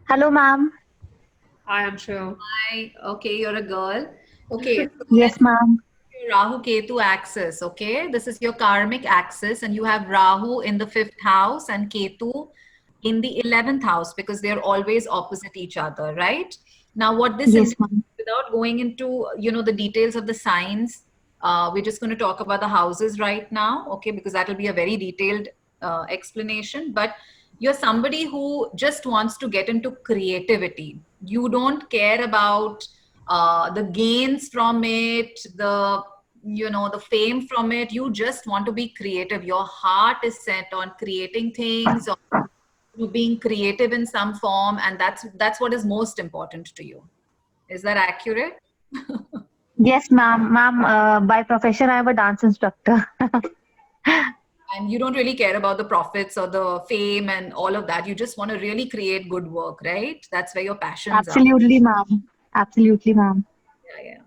Hello, ma'am. Hi, Anshil. Hi. Okay, you're a girl. Okay, so Yes, let's ma'am. your Rahu Ketu axis. Okay, this is your karmic axis, and you have Rahu in the fifth house and Ketu in the 11th house because they're always opposite each other, right? Now, what this Yes, indicates, ma'am. without going into the details of the signs, we're just going to talk about the houses right now, okay? Because that'll be a very detailed explanation. But you're somebody who just wants to get into creativity. You don't care about the gains from it, the fame from it. You just want to be creative. Your heart is set on creating things, or you being creative in some form, and that's what is most important to you. Is that accurate? Yes, ma'am. Ma'am, by profession, I am a dance instructor. And you don't really care about the profits or the fame and all of that. You just want to really create good work, right? That's where your passions are. Absolutely, ma'am. Absolutely, ma'am. Yeah, yeah.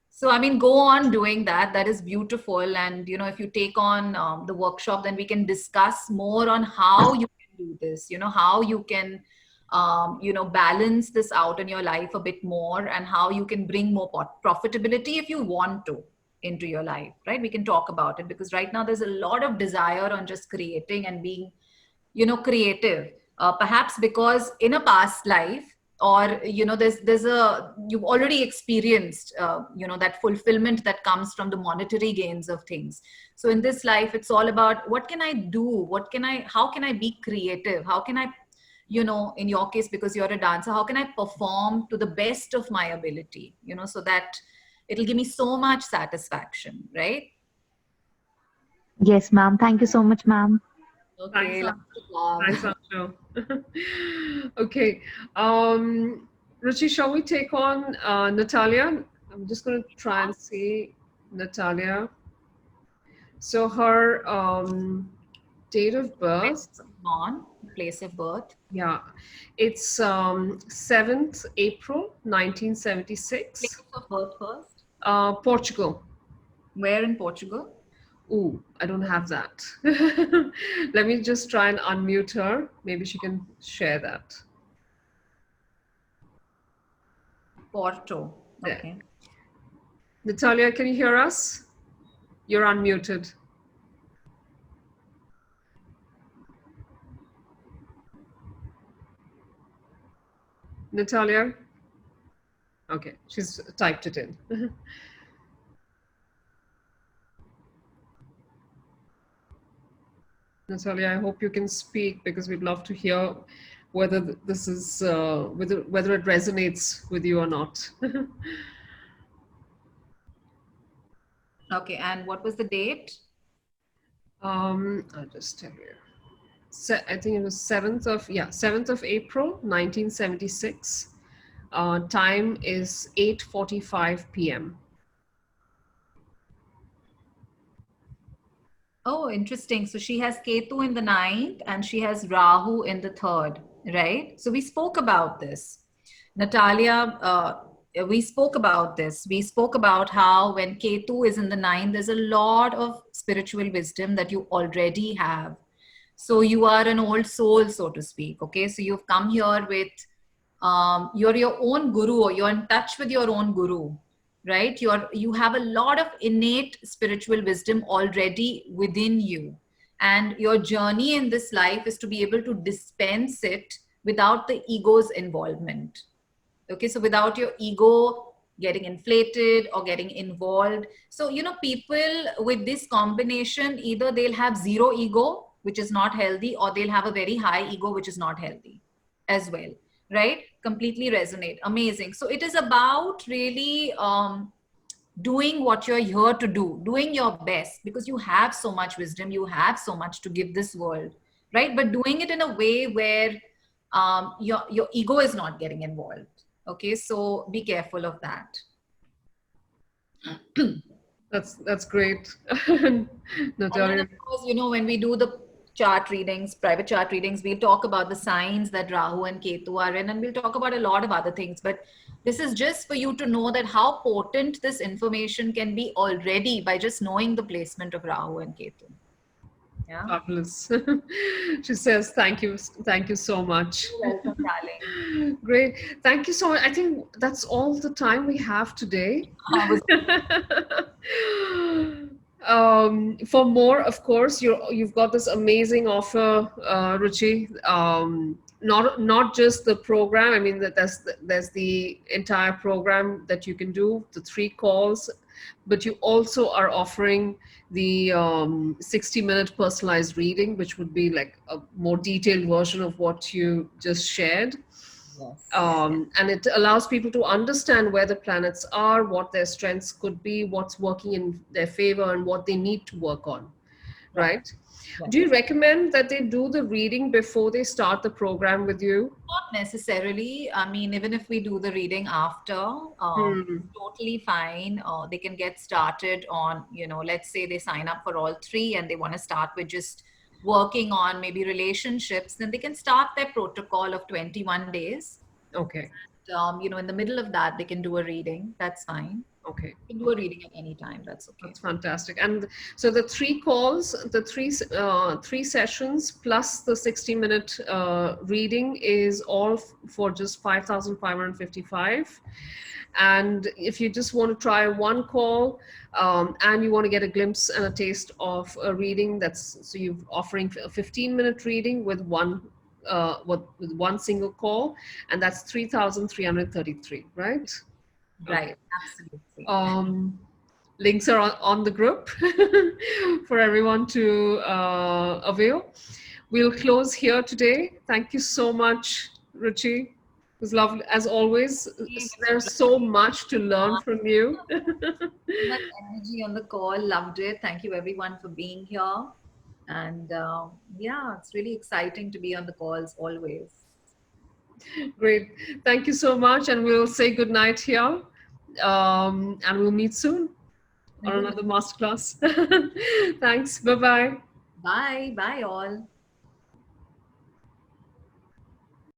So, I mean, go on doing that. That is beautiful. And, if you take on the workshop, then we can discuss more on how you can do this, how you can, balance this out in your life a bit more, and how you can bring more profitability if you want to into your life, right? We can talk about it because right now there's a lot of desire on just creating and being creative, perhaps because in a past life, or there's a you've already experienced that fulfillment that comes from the monetary gains of things. So in this life it's all about what can I do, how can I be creative, how can I, in your case, because you're a dancer, how can I perform to the best of my ability, so that it'll give me so much satisfaction, right? Yes, ma'am. Thank you so much, ma'am. Okay, Thanks, lots of love. thanks, Anshil. Okay. Ruchi, shall we take on Natalia? I'm just going to try and see Natalia. So her date of Where birth, is born, place of birth. yeah, it's 7th April 1976, Place of birth first. Portugal. Where in Portugal? Ooh, I don't have that. Let me just try and unmute her. Maybe she can share that. Porto. There. Okay. Natalia, can you hear us? You're unmuted. Natalia? Okay, she's typed it in. Natalia, I hope you can speak because we'd love to hear whether this is whether it resonates with you or not. Okay. And what was the date? I'll just tell you. I think it was 7th of April, 1976. Time is 8:45 p.m. Oh, interesting. So she has Ketu in the ninth and she has Rahu in the third, right? So we spoke about this. Natalia, we spoke about this. We spoke about how when Ketu is in the ninth, there's a lot of spiritual wisdom that you already have. So you are an old soul, so to speak. Okay. So you've come here with, you're your own guru, or you're in touch with your own guru, right? You have a lot of innate spiritual wisdom already within you, and your journey in this life is to be able to dispense it without the ego's involvement. Okay, so without your ego getting inflated or getting involved. So people with this combination, either they'll have zero ego, which is not healthy, or they'll have a very high ego, which is not healthy as well, right? Completely resonate. Amazing. So it is about really doing what you're here to do, doing your best, because you have so much wisdom, you have so much to give this world, right? But doing it in a way where your ego is not getting involved. Okay, so be careful of that. That's great, And then, Natalia. of course, when we do the chart readings, private chart readings, we'll talk about the signs that Rahu and Ketu are in, and we'll talk about a lot of other things. But this is just for you to know that how potent this information can be already by just knowing the placement of Rahu and Ketu. Yeah. Fabulous. She says, thank you so much. You're welcome, darling. Great. Thank you so much. I think that's all the time we have today. Was For more, of course, you've got this amazing offer, Ruchi. Not just the program. I mean, that there's the entire program that you can do, the 3 calls, but you also are offering the 60-minute personalized reading, which would be like a more detailed version of what you just shared. yes. And it allows people to understand where the planets are, what their strengths could be, what's working in their favor, and what they need to work on, Yeah. right? Yeah. Do you recommend that they do the reading before they start the program with you? Not necessarily. I mean, even if we do the reading after, Hmm. totally fine. They can get started on, let's say they sign up for all 3 and they want to start with just working on maybe relationships, then they can start their protocol of 21 days. Okay. In the middle of that, they can do a reading. That's fine. Okay. You can do a reading at any time. That's okay. That's fantastic. And so the 3 calls, the three sessions plus the 60-minute reading is all for just 5,555. And if you just want to try 1 call, and you want to get a glimpse and a taste of a reading, so you're offering a 15-minute reading with with 1 single call, and that's 3,333, right? Right. Absolutely. Links are on the group for everyone to avail. We'll close here today. Thank you so much, Ruchi. It was lovely as always. There's so much to learn from you. So much energy on the call. Loved it. Thank you everyone for being here. And yeah, it's really exciting to be on the calls always. Great. Thank you so much. And we'll say good night here. And we'll meet soon on another masterclass. Thanks. Bye bye. Bye. Bye all.